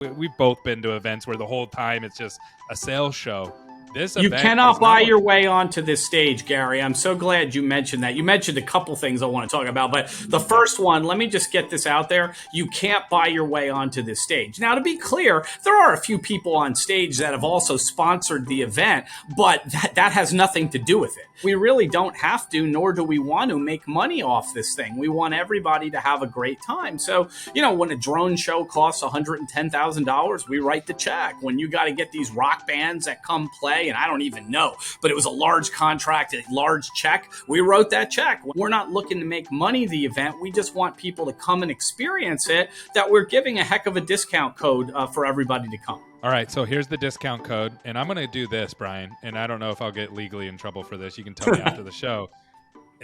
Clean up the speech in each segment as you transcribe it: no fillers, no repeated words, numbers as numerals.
We've both been to events where the whole time it's just a sales show. You cannot buy your way onto this stage, Gary. I'm so glad you mentioned that. You mentioned a couple things I want to talk about, but the first one, let me just get this out there. You can't buy your way onto this stage. Now, to be clear, there are a few people on stage that have also sponsored the event, but that has nothing to do with it. We really don't have to, nor do we want to make money off this thing. We want everybody to have a great time. So, when a drone show costs $110,000, we write the check. When you got to get these rock bands that come play, and I don't even know, but it was a large contract, a large check, we wrote that check. We're not looking to make money the event. We just want people to come and experience it, that we're giving a heck of a discount code for everybody to come. All right, so here's the discount code, and I'm going to do this, Brian, and I don't know if I'll get legally in trouble for this. You can tell me after the show.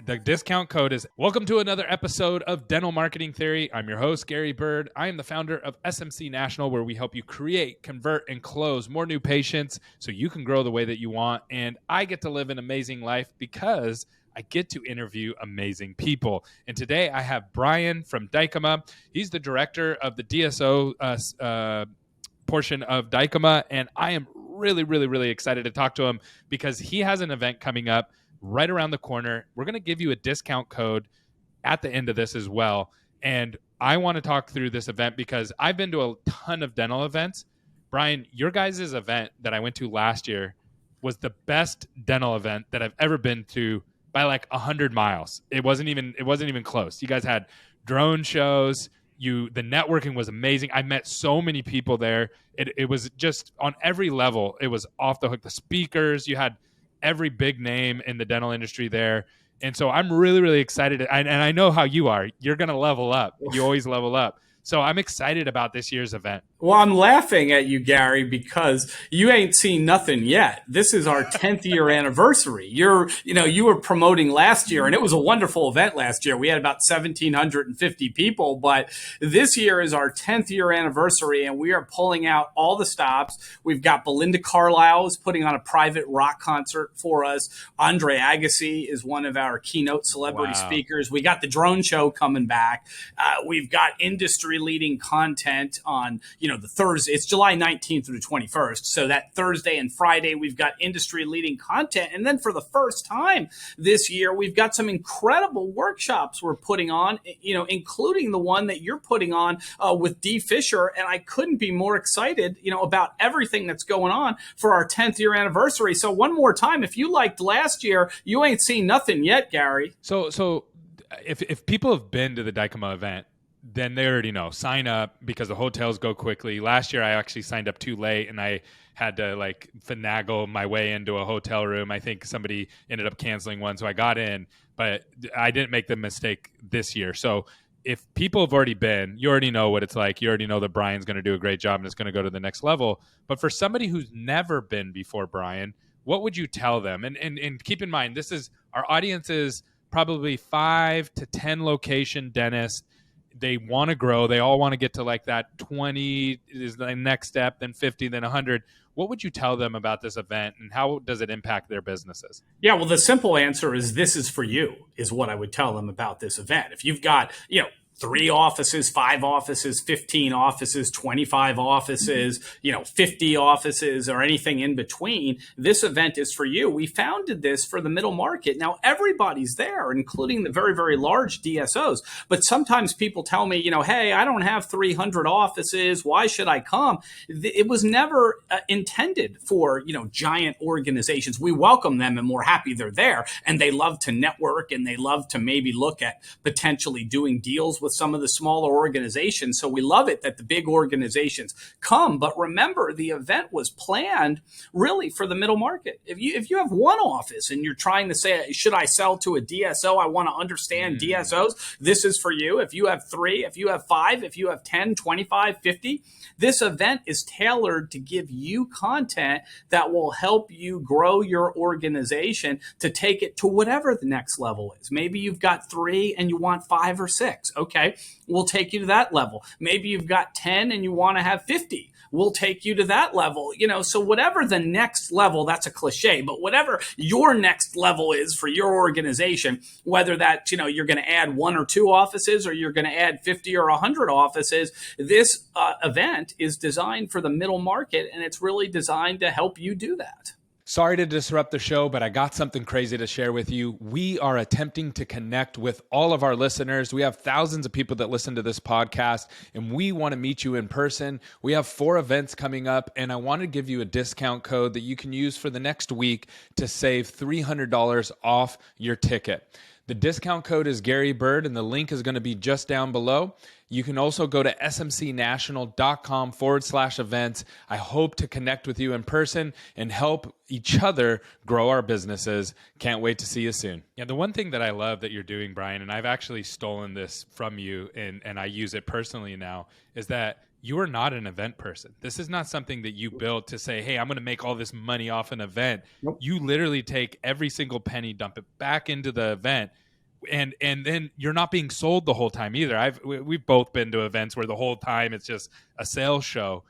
The discount code is, welcome to another episode of Dental Marketing Theory. I'm your host, Gary Bird. I am the founder of SMC National, where we help you create, convert, and close more new patients so you can grow the way that you want. And I get to live an amazing life because I get to interview amazing people. And today I have Brian from Dykema. He's the director of the DSO portion of Dykema, and I am really, really, really excited to talk to him because he has an event coming up right around the corner. We're going to give you a discount code at the end of this as well. And I want to talk through this event because I've been to a ton of dental events. Brian, your guys' event that I went to last year was the best dental event that I've ever been to by like 100 miles. It wasn't even close. You guys had drone shows. The networking was amazing. I met so many people there. It was just on every level. It was off the hook. The speakers, you had every big name in the dental industry there. And so I'm really, really excited. And I know how you are. You're going to level up. You always level up. So I'm excited about this year's event. Well, I'm laughing at you, Gary, because you ain't seen nothing yet. This is our 10th year anniversary. You were promoting last year, and it was a wonderful event last year. We had about 1,750 people, but this year is our 10th year anniversary, and we are pulling out all the stops. We've got Belinda Carlisle is putting on a private rock concert for us. Andre Agassi is one of our keynote celebrity speakers. We got the drone show coming back. We've got industry-leading content on the Thursday. It's July 19th through the 21st. So that Thursday and Friday, we've got industry-leading content. And then for the first time this year, we've got some incredible workshops we're putting on, including the one that you're putting on with Dee Fisher. And I couldn't be more excited, about everything that's going on for our 10th year anniversary. So one more time, if you liked last year, you ain't seen nothing yet, Gary. So if people have been to the Dykema event, then they already know. Sign up because the hotels go quickly. Last year, I actually signed up too late, and I had to finagle my way into a hotel room. I think somebody ended up canceling one, so I got in, but I didn't make the mistake this year. So if people have already been, you already know what it's like. You already know that Brian's going to do a great job and it's going to go to the next level. But for somebody who's never been before, Brian, what would you tell them? And keep in mind, our audience is probably 5 to 10 location dentists. They want to grow. They all want to get to that 20 is the next step, then 50, then 100. What would you tell them about this event, and how does it impact their businesses? Yeah, well, the simple answer is this is for you, is what I would tell them about this event. If you've got, 3 offices, 5 offices, 15 offices, 25 offices, 50 offices, or anything in between, this event is for you. We founded this for the middle market. Now, everybody's there, including the very, very large DSOs. But sometimes people tell me, hey, I don't have 300 offices. Why should I come? It was never intended for, giant organizations. We welcome them and we're happy they're there. And they love to network and they love to maybe look at potentially doing deals with some of the smaller organizations. So we love it that the big organizations come. But remember, the event was planned really for the middle market. If you have one office and you're trying to say, should I sell to a DSO? I want to understand DSOs. This is for you. If you have 3, if you have 5, if you have 10, 25, 50, this event is tailored to give you content that will help you grow your organization to take it to whatever the next level is. Maybe you've got 3 and you want 5 or 6. Okay. Okay, we'll take you to that level. Maybe you've got 10 and you want to have 50. We'll take you to that level. So whatever the next level, that's a cliche, but whatever your next level is for your organization, whether that, you're going to add 1 or 2 offices or you're going to add 50 or 100 offices, this event is designed for the middle market, and it's really designed to help you do that. Sorry to disrupt the show, but I got something crazy to share with you. We are attempting to connect with all of our listeners. We have thousands of people that listen to this podcast, and we want to meet you in person. We have 4 events coming up, and I want to give you a discount code that you can use for the next week to save $300 off your ticket. The discount code is Gary Bird, and the link is going to be just down below. You can also go to smcnational.com/events. I hope to connect with you in person and help each other grow our businesses. Can't wait to see you soon. Yeah, the one thing that I love that you're doing, Brian, and I've actually stolen this from you and I use it personally now, is that you are not an event person. This is not something that you built to say, hey, I'm going to make all this money off an event. Nope. You literally take every single penny, dump it back into the event. And then you're not being sold the whole time either. We've both been to events where the whole time it's just a sales show.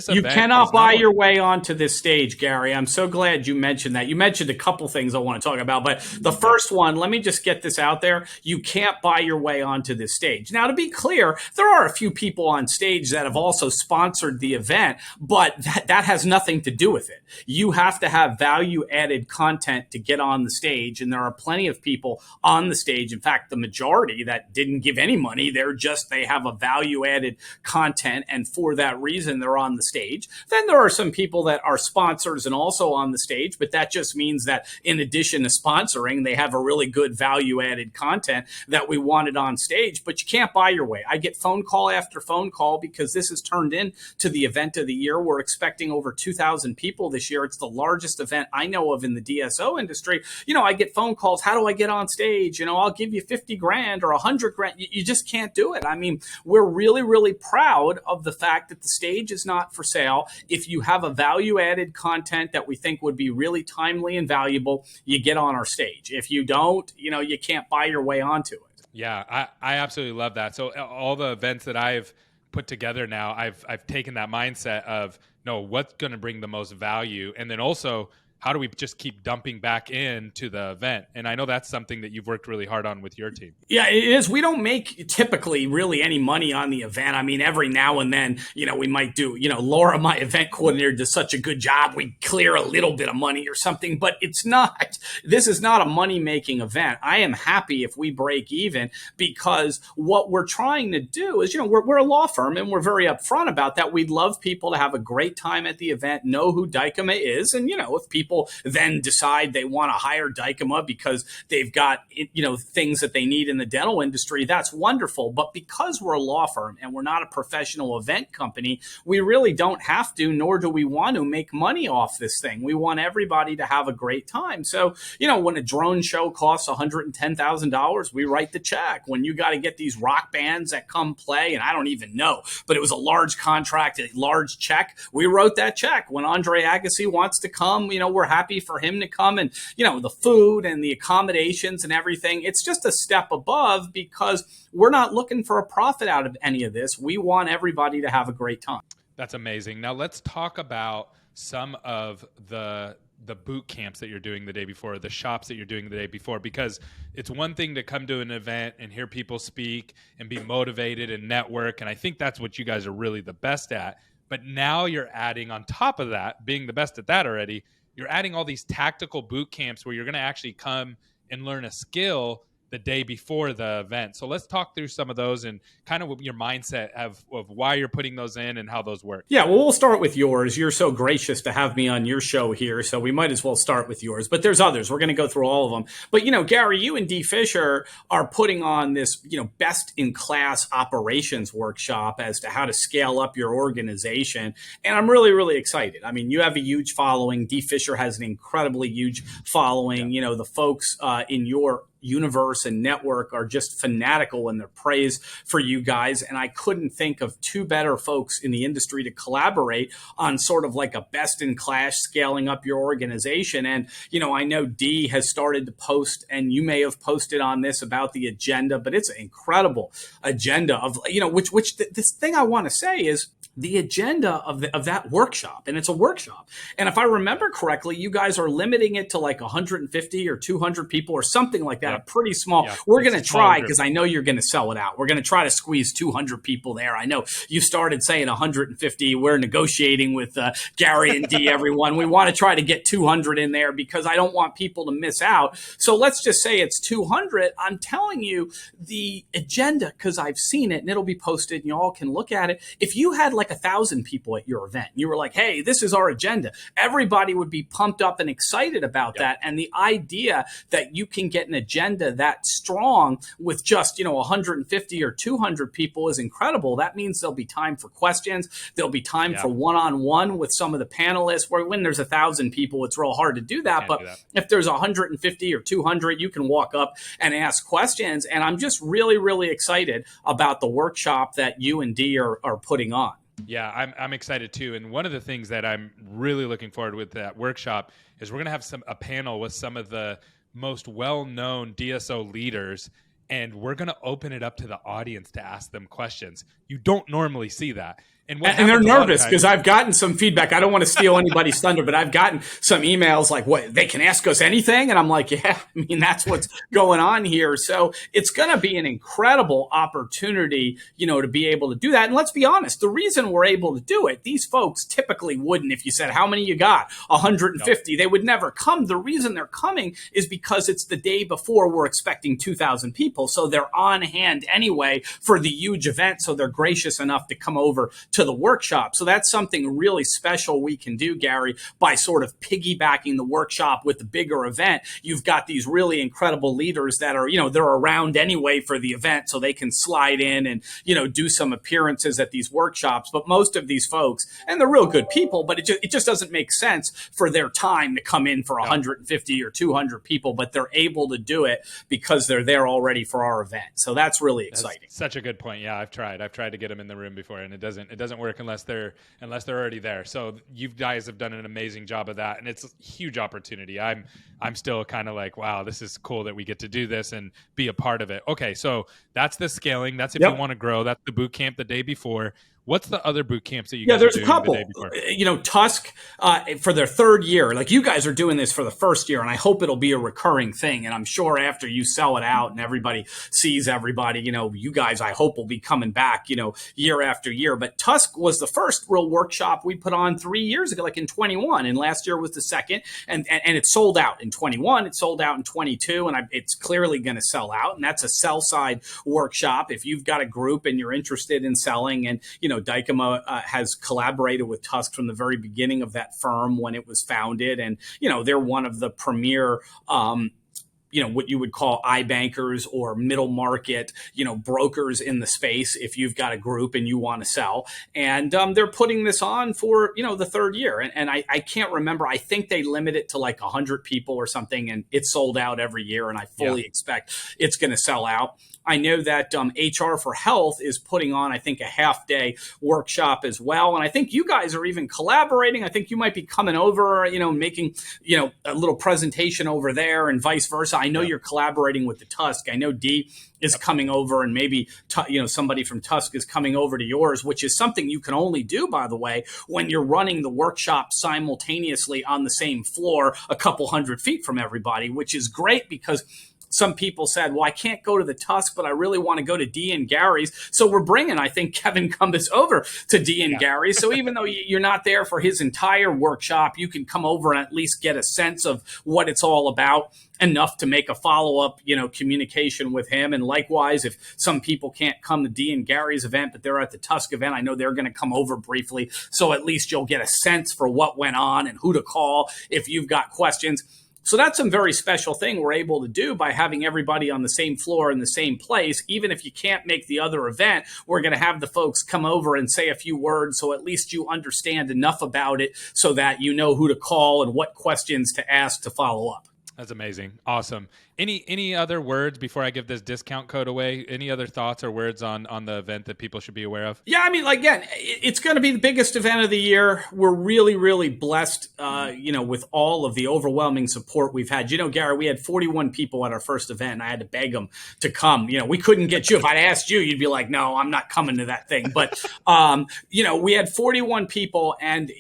You cannot buy your way onto this stage, Gary. I'm so glad you mentioned that. You mentioned a couple things I want to talk about, but the first one, let me just get this out there. You can't buy your way onto this stage. Now, to be clear, there are a few people on stage that have also sponsored the event, but that has nothing to do with it. You have to have value-added content to get on the stage, and there are plenty of people on the stage. In fact, the majority that didn't give any money, they have a value-added content, and for that reason, they're on the stage. Then there are some people that are sponsors and also on the stage, but that just means that in addition to sponsoring, they have a really good value-added content that we wanted on stage, but you can't buy your way. I get phone call after phone call because this has turned into the event of the year. We're expecting over 2,000 people this year. It's the largest event I know of in the DSO industry. I get phone calls. How do I get on stage? I'll give you 50 grand or 100 grand. You just can't do it. I mean, we're really, really proud of the fact that the stage is not for sale. If you have a value-added content that we think would be really timely and valuable, you get on our stage. If you don't, you can't buy your way onto it. Yeah, I absolutely love that. So all the events that I've put together now, I've taken that mindset of, no, what's going to bring the most value? And then also, how do we just keep dumping back into the event? And I know that's something that you've worked really hard on with your team. Yeah, it is. We don't make typically really any money on the event. I mean, every now and then, we might do, Laura, my event coordinator, does such a good job. We clear a little bit of money or something, but this is not a money-making event. I am happy if we break even because what we're trying to do is, we're a law firm and we're very upfront about that. We'd love people to have a great time at the event, know who Dykema is. And, if people then decide they want to hire Dykema because they've got, things that they need in the dental industry, that's wonderful. But because we're a law firm and we're not a professional event company, we really don't have to, nor do we want to make money off this thing. We want everybody to have a great time. So, when a drone show costs $110,000, we write the check. When you got to get these rock bands that come play, and I don't even know, but it was a large contract, a large check, we wrote that check. When Andre Agassi wants to come, we're happy for him to come, and the food and the accommodations and everything, it's just a step above because we're not looking for a profit out of any of this. We want everybody to have a great time. That's amazing. Now let's talk about some of the boot camps that you're doing the day before, the shops that you're doing the day before, because it's one thing to come to an event and hear people speak and be motivated and network, and I think that's what you guys are really the best at. But now you're adding on top of that, being the best at that already, you're adding all these tactical boot camps where you're going to actually come and learn a skill the day before the event. So let's talk through some of those and kind of your mindset of why you're putting those in and how those work. Yeah, well, we'll start with yours. You're so gracious to have me on your show here, so we might as well start with yours. But there's others. We're going to go through all of them. But, Gary, you and D. Fisher are putting on this, best-in-class operations workshop as to how to scale up your organization. And I'm really, really excited. I mean, you have a huge following. D. Fisher has an incredibly huge following. Yeah. The folks in your universe and network are just fanatical in their praise for you guys. And I couldn't think of two better folks in the industry to collaborate on sort of like a best in class scaling up your organization. And, I know Dee has started to post, and you may have posted on this about the agenda, but it's an incredible agenda of, this thing I want to say is the agenda of that workshop. And it's a workshop. And if I remember correctly, you guys are limiting it to like 150 or 200 people or something like that. A pretty small. We're going to try, because I know you're going to sell it out. We're going to try to squeeze 200 people there. I know you started saying 150. We're negotiating with Gary and Dee, everyone. We want to try to get 200 in there because I don't want people to miss out. So let's just say it's 200. I'm telling you the agenda, because I've seen it and it'll be posted and you all can look at it. If you had like 1,000 people at your event, you were like, hey, this is our agenda, everybody would be pumped up and excited about that. And the idea that you can get an agenda that strong with just 150 or 200 people is incredible. That means there'll be time for questions, there'll be time for one-on-one with some of the panelists. Where when there's 1,000 people, it's real hard to do that. But if there's 150 or 200, you can walk up and ask questions. And I'm just really, really excited about the workshop that you and Dee are putting on. Yeah, I'm excited too. And one of the things that I'm really looking forward with that workshop is we're going to have a panel with some of the most well-known DSO leaders, and we're going to open it up to the audience to ask them questions. You don't normally see that. And they're nervous because I've gotten some feedback. I don't want to steal anybody's thunder, but I've gotten some emails like, what, they can ask us anything? And I'm like, yeah, that's what's going on here. So it's going to be an incredible opportunity, to be able to do that. And let's be honest, the reason we're able to do it, these folks typically wouldn't. If you said, how many you got? 150. They would never come. The reason they're coming is because it's the day before we're expecting 2,000 people. So they're on hand anyway for the huge event. So they're gracious enough to come over to the workshop. So that's something really special we can do, Gary, by sort of piggybacking the workshop with the bigger event. You've got these really incredible leaders that are, they're around anyway for the event, so they can slide in and, do some appearances at these workshops. But most of these folks, and they're real good people, but it just doesn't make sense for their time to come in for 150 or 200 people, but they're able to do it because they're there already for our event. So that's really exciting. That's such a good point. Yeah, I've tried to get them in the room before, and it doesn't work unless they're already there. So you guys have done an amazing job of that, and it's a huge opportunity. I'm still kind of like, wow, this is cool that we get to do this and be a part of it. Okay, so that's the scaling. That's if you want to grow. That's the boot camp the day before. What's the other boot camps that you guys are doing? There's a couple. Tusk for their third year. Like, you guys are doing this for the first year, and I hope it'll be a recurring thing. And I'm sure after you sell it out and everybody sees everybody, you guys, I hope, will be coming back, year after year. But Tusk was the first real workshop we put on 3 years ago, like in 21, and last year was the second. And it sold out in 21. It sold out in 22, and it's clearly going to sell out. And that's a sell side workshop. If you've got a group and you're interested in selling, and Dykema has collaborated with Tusk from the very beginning of that firm when it was founded. And, they're one of the premier, what you would call iBankers or middle market, brokers in the space if you've got a group and you want to sell. And they're putting this on for, the third year. And I can't remember. I think they limit it to like 100 people or something, and it's sold out every year. And I fully expect it's going to sell out. I know that HR for Health is putting on, I think, a half-day workshop as well. And I think you guys are even collaborating. I think you might be coming over, making, a little presentation over there and vice versa. I know you're collaborating with the Tusk. I know Dee is coming over, and maybe, somebody from Tusk is coming over to yours, which is something you can only do, by the way, when you're running the workshop simultaneously on the same floor a couple hundred feet from everybody, which is great because some people said, well, I can't go to the Tusk, but I really want to go to Dee and Gary's. So we're bringing, I think, Kevin Cumbus over to Dee and Gary's. So even though you're not there for his entire workshop, you can come over and at least get a sense of what it's all about, enough to make a follow-up, communication with him. And likewise, if some people can't come to Dee and Gary's event, but they're at the Tusk event, I know they're going to come over briefly. So at least you'll get a sense for what went on and who to call if you've got questions. So that's some very special thing we're able to do by having everybody on the same floor in the same place. Even if you can't make the other event, we're going to have the folks come over and say a few words, so at least you understand enough about it so that you know who to call and what questions to ask to follow up. That's amazing. Awesome. Any other words before I give this discount code away? Any other thoughts or words on the event that people should be aware of? Yeah, I mean, like, again, it's going to be the biggest event of the year. We're really, really blessed, with all of the overwhelming support we've had. Gary, we had 41 people at our first event, and I had to beg them to come. We couldn't get you. If I'd asked you, you'd be like, no, I'm not coming to that thing. But, we had 41 people, and,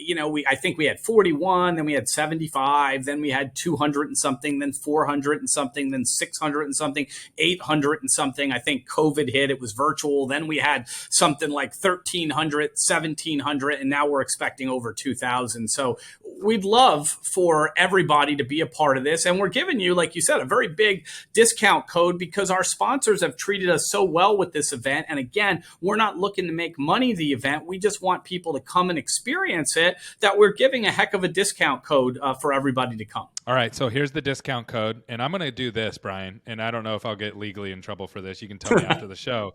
I think we had 41, then we had 75, then we had 200 and something, then 400 and something, then 600 and something, 800 and something. I think COVID hit. It was virtual. Then we had something like 1,300, 1,700, and now we're expecting over 2,000. So we'd love for everybody to be a part of this. And we're giving you, like you said, a very big discount code because our sponsors have treated us so well with this event. And again, we're not looking to make money the event. We just want people to come and experience it, that we're giving a heck of a discount code for everybody to come. All right, so here's the discount code. And I'm going to do this, Brian, and I don't know if I'll get legally in trouble for this. You can tell me after the show.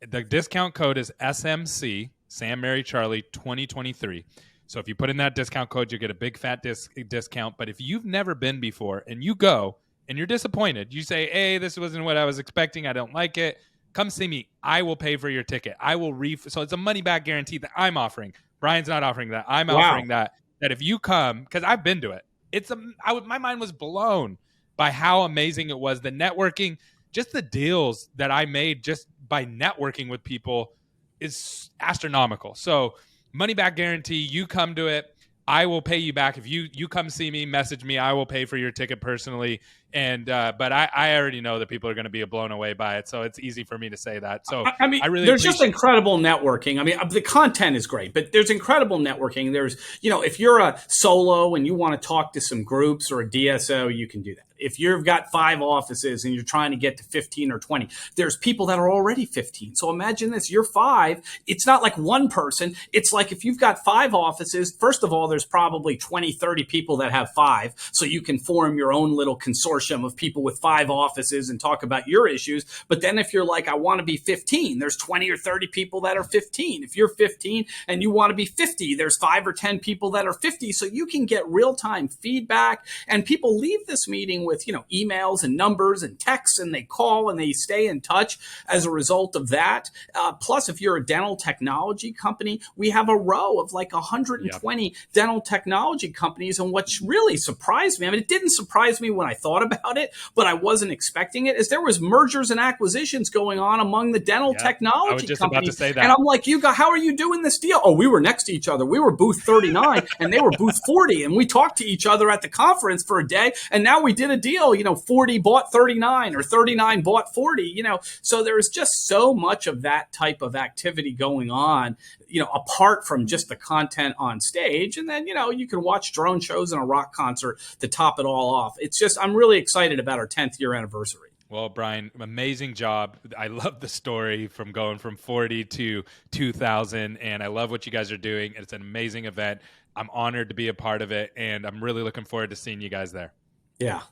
The discount code is SMC, Sam Mary Charlie 2023. So if you put in that discount code, you get a big fat discount. But if you've never been before and you go and you're disappointed, you say, hey, this wasn't what I was expecting. I don't like it. Come see me. I will pay for your ticket. I will so it's a money back guarantee that I'm offering. Brian's not offering that. I'm offering that if you come, because I've been to it. My mind was blown by how amazing it was. The networking, just the deals that I made just by networking with people is astronomical. So money back guarantee, you come to it, I will pay you back. If you come see me, message me, I will pay for your ticket personally. And but I already know that people are going to be blown away by it, so it's easy for me to say that. So I mean, there's just incredible networking. I mean, the content is great, but there's incredible networking. There's, if you're a solo and you want to talk to some groups or a DSO, you can do that. If you've got 5 offices and you're trying to get to 15 or 20, there's people that are already 15. So imagine this, you're 5. It's not like one person. It's like if you've got 5 offices, first of all, there's probably 20, 30 people that have 5. So you can form your own little consortium of people with 5 offices and talk about your issues. But then if you're like, I want to be 15, there's 20 or 30 people that are 15. If you're 15 and you want to be 50, there's 5 or 10 people that are 50. So you can get real-time feedback, and people leave this meeting with, emails and numbers and texts, and they call and they stay in touch as a result of that. Plus, if you're a dental technology company, we have a row of like 120 dental technology companies. And what really surprised me, I mean, it didn't surprise me when I thought about it, but I wasn't expecting it, is there was mergers and acquisitions going on among the dental technology I was just companies. about to say that. And I'm like, how are you doing this deal? Oh, we were next to each other. We were booth 39 and they were booth 40. And we talked to each other at the conference for a day. And now we did a deal, 40 bought 39 or 39 bought 40, so there's just so much of that type of activity going on, apart from just the content on stage. And then, you can watch drone shows and a rock concert to top it all off. It's just, I'm really excited about our 10th year anniversary. Well, Brian, amazing job. I love the story from going from 40 to 2,000, and I love what you guys are doing. It's an amazing event. I'm honored to be a part of it, and I'm really looking forward to seeing you guys there. Yeah.